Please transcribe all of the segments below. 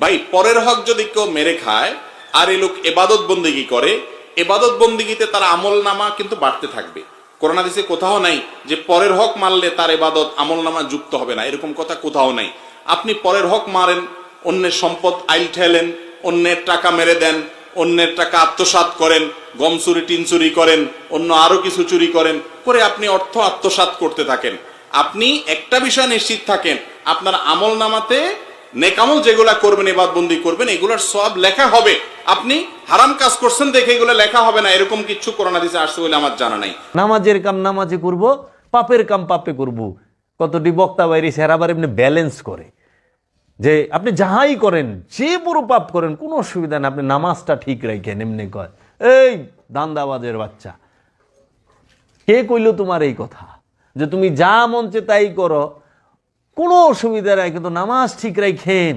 ভাই পরের হক যদি কেউ মেরে খায় আর এই লোক এবাদত বন্দিগি করে, এবাদত বন্দিগিতে তার আমল নামা কিন্তু বাড়তে থাকবে। কোরআন হাদিসে কোথাও নাই যে পরের হক মারলে তার এবাদত আমল নামা যুক্ত হবে না, এরকম কথা কোথাও নাই। আপনি পরের হক মারেন, অন্যের সম্পদ আইল ঠেলেন, অন্যের টাকা মেরে দেন, অন্যের টাকা আত্মসাৎ করেন, গম চুরি টিন চুরি করেন, অন্য আরো কিছু চুরি করেন, করে আপনি অর্থ আত্মসাৎ করতে থাকেন। আপনি একটা বিষয় নিশ্চিত থাকেন, আপনার আমল নামাতে নেকামল যেগুলা করবেন, ইবাদতবন্দি করবেন, এগুলার সওয়াব লেখা হবে। আপনি হারাম কাজ করছেন দেখে এগুলো লেখা হবে না, এরকম কিছু কোরআন হাদিসে আসছে বলে আমার জানা নাই। নামাজের কাম নামাজে করব, পাপের কাম পাপে করব। কতটি বক্তা বাইরে সেরা আবার এমনি ব্যালেন্স করে যে আপনি যাহাই করেন, যে বড় পাপ করেন কোনো অসুবিধা নেই, আপনি নামাজটা ঠিক রাখেন। এমনি কয়, এই দান্দাবাজের বাচ্চা, কে কইল তোমার এই কথা যে তুমি যা মঞ্চে তাই করো, কোনো অসুবিধা নাই, কিন্তু নামাজ ঠিক রাখেন।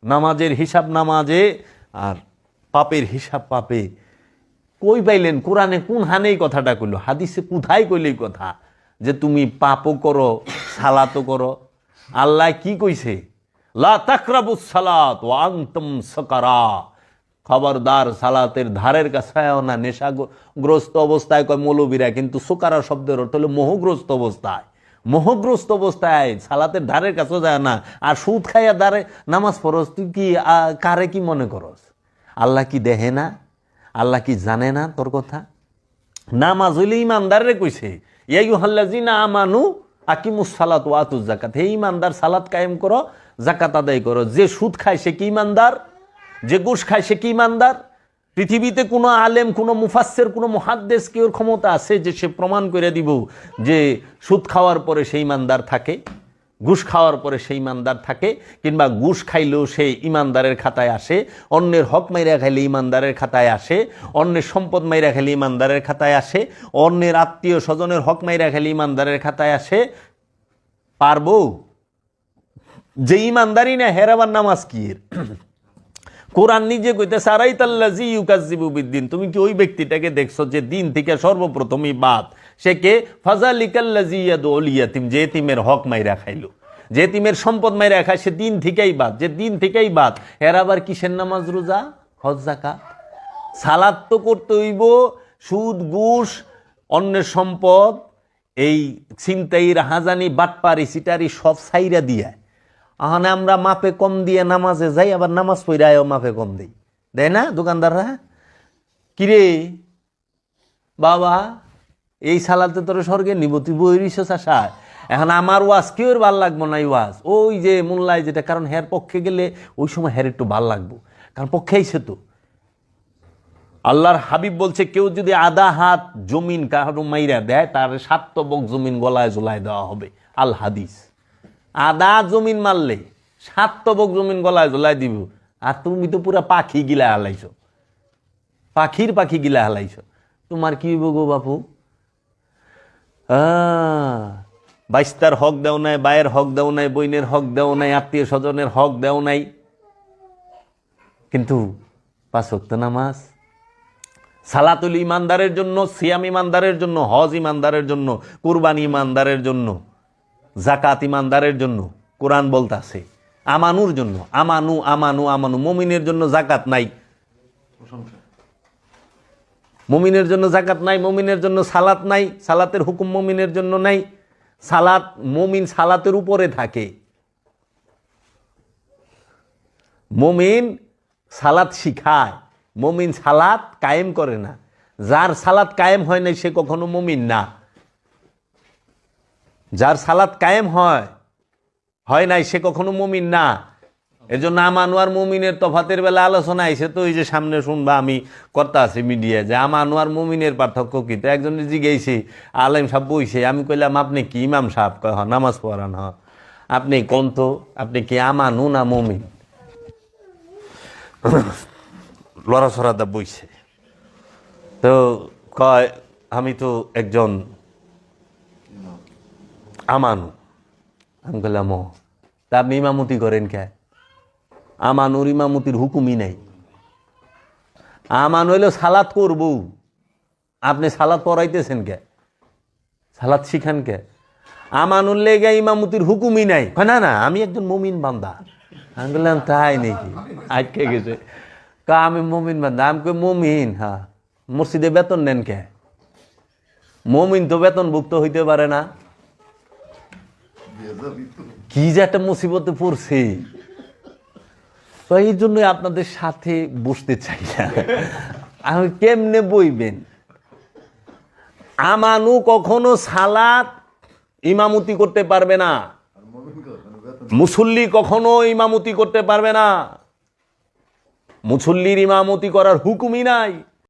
নামাজের হিসাব নামাজে আর পাপের হিসাব পাপে। কই পাইলেন? কোরআনে কোন হানেই কথাটা কইল? হাদিসে কোথায় কইলেই কথা যে তুমি পাপও করো সালাতও করো? আল্লাহ কি কইছে? লা তাকরাবুস সালাত ওয়া আনতুম সুকারা, খবরদার সালাতের ধারের কাছেও না নেশাগ্রস্ত অবস্থায়, কয় মৌলবীরা, কিন্তু সুকারা শব্দের অর্থ হলো মোহগ্রস্ত অবস্থায়। মোহগ্রস্ত অবস্থায় সালাতের ধারের কাছেও যায় না। আর সুদ খাইয়া দাঁড়ে নামাজ পড়স, তুই কি কারে কি মনে করস? আল্লাহ কি দেখে না? আল্লাহ কি জানে না তোর কথা? নামাজ হইলে ইমানদারে কইছে, ইয়া আইয়ুহাল্লাযিনা আমানু আকিমুস সালাত ওয়া আতুজ যাকাত। হে ইমানদার, সালাত কায়েম করো, যাকাত আদায় করো। যে সুদ খায় সে কি ইমানদার? যে ঘুষ খায় সে কি ইমানদার? পৃথিবীতে কোনো আলেম, কোনো মুফাসসির, কোনো মুহাদ্দিস কি ওর ক্ষমতা আছে যে সে প্রমাণ করে দিব যে সুদ খাওয়ার পরে সেই ইমানদার থাকে, ঘুষ খাওয়ার পরে সেই ইমানদার থাকে, কিংবা ঘুষ খাইলেও সে ইমানদারের খাতায় আসে, অন্যের হক মাইরা খাইলে ইমানদারের খাতায় আসে, অন্যের সম্পদ মাইরা খাইলে ইমানদারের খাতায় আসে, অন্যের আত্মীয় স্বজনের হক মাইরা খাইলে ইমানদারের খাতায় আসে? পারবো? যে ইমানদারি না হেরাবার নামাজ কি? কোরআন নিজে কইতেছে আরাইতাল্লাযী ইউকাজ্জিবু বিদ্দিন। তুমি কি ওই ব্যক্তিটাকে দেখছো যে দিন থেকে সর্বপ্রথমই বাদ? সে কে? ফাযালিকাল্লাযী ইয়াদউল ইয়াতীম, যে এতিমের হক মাইরা খাইলো, যে এতিমের সম্পদ মাইরা খায়, সে দিন থেকেই বাদ। যে দিন থেকেই বাদ, এর আবার কিসের নামাজ রোজা হজ যাকাত? সালাত তো করতে হইব। সুদ ঘুষ অন্যের সম্পদ, এই ছিনতাই রাহাজানি বাটপারি সিটারি সব ছাইরা দিয়া, আহানে আমরা মাপে কম দিয়ে নামাজে যাই, আবার নামাজ পড়ায়ও মাপে কম দেই, দেয় না দোকানদাররা? কিরে বাবা, এই সালাতে তোর স্বর্গে নিব, তুই বইরিস আশায়। এখন আমার ওয়াজ কেউ ভাল লাগবো না, এই ওয়াজ ওই যে মোল্লায় যেটা, কারণ হের পক্ষে গেলে ওই সময় হের একটু ভাল লাগবো, কারণ পক্ষে আইছে তো। আল্লাহর হাবিব বলছে, কেউ যদি আধা হাত জমিন কারো মাইরা দেয়, তার 7 তবক জমিন গলায় ঝোলায় দেওয়া হবে। আল হাদিস। আধা জমিন মারলে 7 তবক জমিন গলায় ঝোলায় দিব। আর তুমি তো পুরা পাখি গিলা হালাইছ, পাখির পাখি গিলা হালাইছ, তোমার কি হইব গো বাপু? বাইস্তার হক দেও নাই, বায়ের হক দেও নাই, বইনের হক দেও নাই, আত্মীয় স্বজনের হক দেও নাই, কিন্তু 5 ওয়াক্ত নামাজ। সালাতুল ইমানদারের জন্য, সিয়াম ইমানদারের জন্য, হজ ইমানদারের জন্য, কুরবানি ইমানদারের জন্য, যাকাত ইমানদারের জন্য। কোরআন বলতাছে আমানুর জন্য, আমানু আমানু আমানু। মুমিনের জন্য যাকাত নাই, মুমিনের জন্য যাকাত নাই, মুমিনের জন্য সালাত নাই, সালাতের হুকুম মুমিনের জন্য নাই। সালাত, মুমিন সালাতের উপরে থাকে, মুমিন সালাত শিখায়, মুমিন সালাত কায়েম করে না। যার সালাত কায়েম হয় নাই সে কখনো মুমিন না। যার সালাত কায়েম হয় নাই সে কখনো মুমিন না। এর জন্য আমানু আর মুমিনের তফাতের বেলা আলোচনা আইছে তো, এই যে সামনে শুনবা, আমি করতে আছি মিডিয়ায়, যে আমানু আর মুমিনের পার্থক্য কি? তো একজনের জিজ্ঞেসি, আলেম সাহেব বইছে, আমি কইলাম আপনি কি ইমাম সাহেব? কয় হ, নামাজ পড়ান। হ, আপনি কোন তো, আপনি কি আমানু না মুমিন? লড়াছড়াদা বইছে তো কয় আমি তো একজন আমানু। আমি বললাম ও, তা আপনি ইমামতি করেন কে? আমানুর ইমামতির হুকুমই নাই। আমান হইলেও সালাত করব, আপনি সালাত পড়াইতেছেন কে? সালাত শিখান কে? আমানুর লেগে ইমামতির হুকুমই নাই। না না, আমি একজন মুমিন বান্দা। আমি বললাম তাই নাকি? আটকে গেছে। কা আমি মমিন বান্ধা, আমি কই মমিন, হ্যাঁ মসজিদে বেতন নেন কে? মমিন তো বেতনভুক্ত হইতে পারে না। কি যে একটা মুসিবতে পড়ছে, তো এই জন্যই আপনাদের সাথে বসতে চাই না। আমি কেমনে বইবেন? আমানু কখনো সালাত ইমামতি করতে পারবে না, মুসল্লি কখনো ইমামতি করতে পারবে না, মুসল্লির ইমামতি করার হুকুমই নাই।